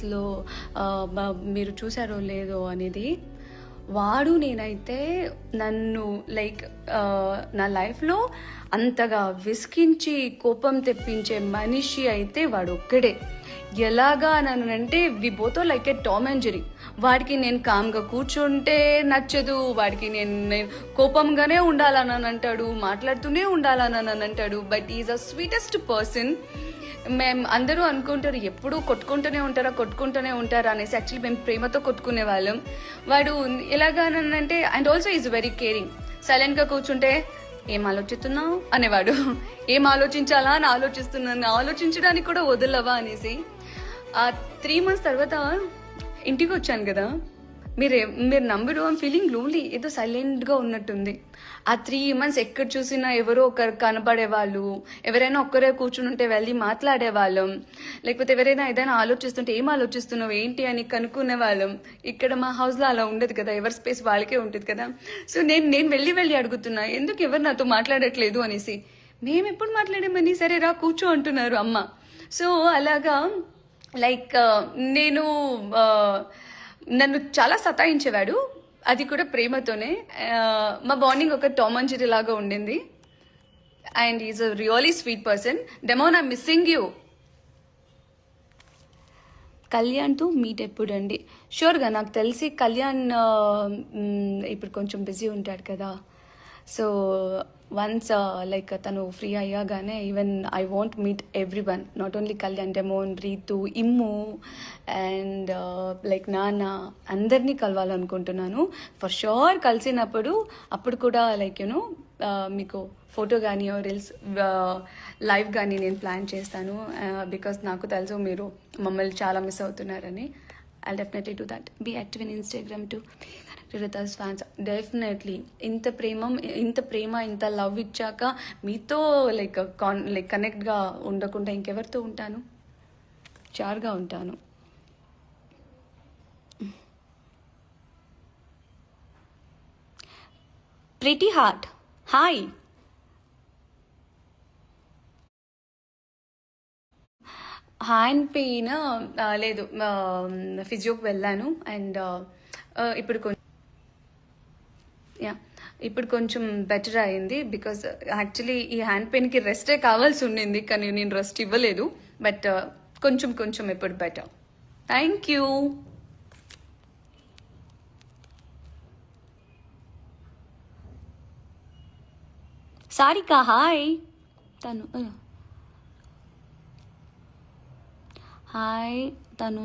వీడియోస్లో మీరు చూసారో లేదో అనేది. వాడు నేనైతే నన్ను లైక్ నా లైఫ్లో అంతగా విసికించి కోపం తెప్పించే మనిషి అయితే వాడు ఒక్కడే. ఎలాగా నన్నంటే we both are like a Tom and Jerry. వాడికి నేను కామ్గా కూర్చుంటే నచ్చదు, వాడికి నేను కోపంగానే ఉండాలని అంటాడు, మాట్లాడుతూనే ఉండాలని అంటాడు. But is a sweetest person. మేము అందరూ అనుకుంటారు ఎప్పుడూ కొట్టుకుంటూనే ఉంటారా అనేసి. యాక్చువల్లీ మేము ప్రేమతో కొట్టుకునే వాళ్ళం. వాడు ఎలాగానంటే and also is very caring. సైలెంట్గా కూర్చుంటే ఏం ఆలోచిస్తున్నావు అనేవాడు. ఏం ఆలోచించాలా అని ఆలోచిస్తున్నాను, ఆలోచించడానికి కూడా వదలవా అనేసి. 3 months తర్వాత ఇంటికి వచ్చాను కదా, మీరు నమ్మరు, ఐమ్ ఫీలింగ్ లోన్లీ. ఏదో సైలెంట్గా ఉన్నట్టుంది. ఆ 3 months ఎక్కడ చూసినా ఎవరో ఒకరు కనపడేవాళ్ళు, ఎవరైనా ఒక్కరే కూర్చుని ఉంటే వెళ్ళి మాట్లాడేవాళ్ళం, లేకపోతే ఎవరైనా ఏదైనా ఆలోచిస్తుంటే ఏం ఆలోచిస్తున్నావు ఏంటి అని కనుక్కునే వాళ్ళం. ఇక్కడ మా హౌస్లో అలా ఉండదు కదా, ఎవరి స్పేస్ వాళ్ళకే ఉంటుంది కదా. సో నేను వెళ్ళి అడుగుతున్నా ఎందుకు ఎవరు నాతో మాట్లాడట్లేదు అనేసి. మేము ఎప్పుడు మాట్లాడామని, సరే రా కూర్చో అంటున్నారు అమ్మ. సో అలాగా లైక్ నన్ను చాలా సతాయించేవాడు, అది కూడా ప్రేమతోనే. మా బాండింగ్ ఒక టామ్ అండ్ జెర్రీ లాగా ఉండింది. And is a really sweet person. Demon, I'm missing you. కళ్యాణ్తో మీట్ ఎప్పుడండి? షూర్గా, నాకు తెలిసి కళ్యాణ్ ఇప్పుడు కొంచెం బిజీ ఉంటాడు కదా. సో వన్స్ లైక్ తను ఫ్రీ అయ్యాగానే, even I want meet everyone, not only Kalyan, Demon, Ritu, Immu and like నాన్న, అందరినీ కలవాలనుకుంటున్నాను. ఫర్ షూర్ కలిసినప్పుడు అప్పుడు కూడా లైక్ యూనో మీకు ఫోటో కానీ రీల్స్ లైవ్ కానీ నేను ప్లాన్ చేస్తాను. బికాస్ నాకు తెలుసు మీరు మమ్మల్ని చాలా మిస్ అవుతున్నారని. I'll definitely do that. Be active in Instagram too. With us fans, definitely. ఇంత ప్రేమ ఇంత లవ్ ఇచ్చాక మీతో లైక్ కనెక్ట్గా ఉండకుండా ఇంకెవరితో ఉంటాను? చార్గా ఉంటాను. Pretty heart, hi. Hand pain లేదు, ఫిజియోకి వెళ్ళాను. అండ్ ఇప్పుడు కొంచెం బెటర్ అయింది. బికాస్ యాక్చువల్లీ ఈ హ్యాండ్ పెయిన్కి రెస్టే కావాల్సి ఉండింది, కానీ నేను రెస్ట్ ఇవ్వలేదు. బట్ కొంచెం ఇప్పుడు better. Thank you. Sarika hi. Hi తను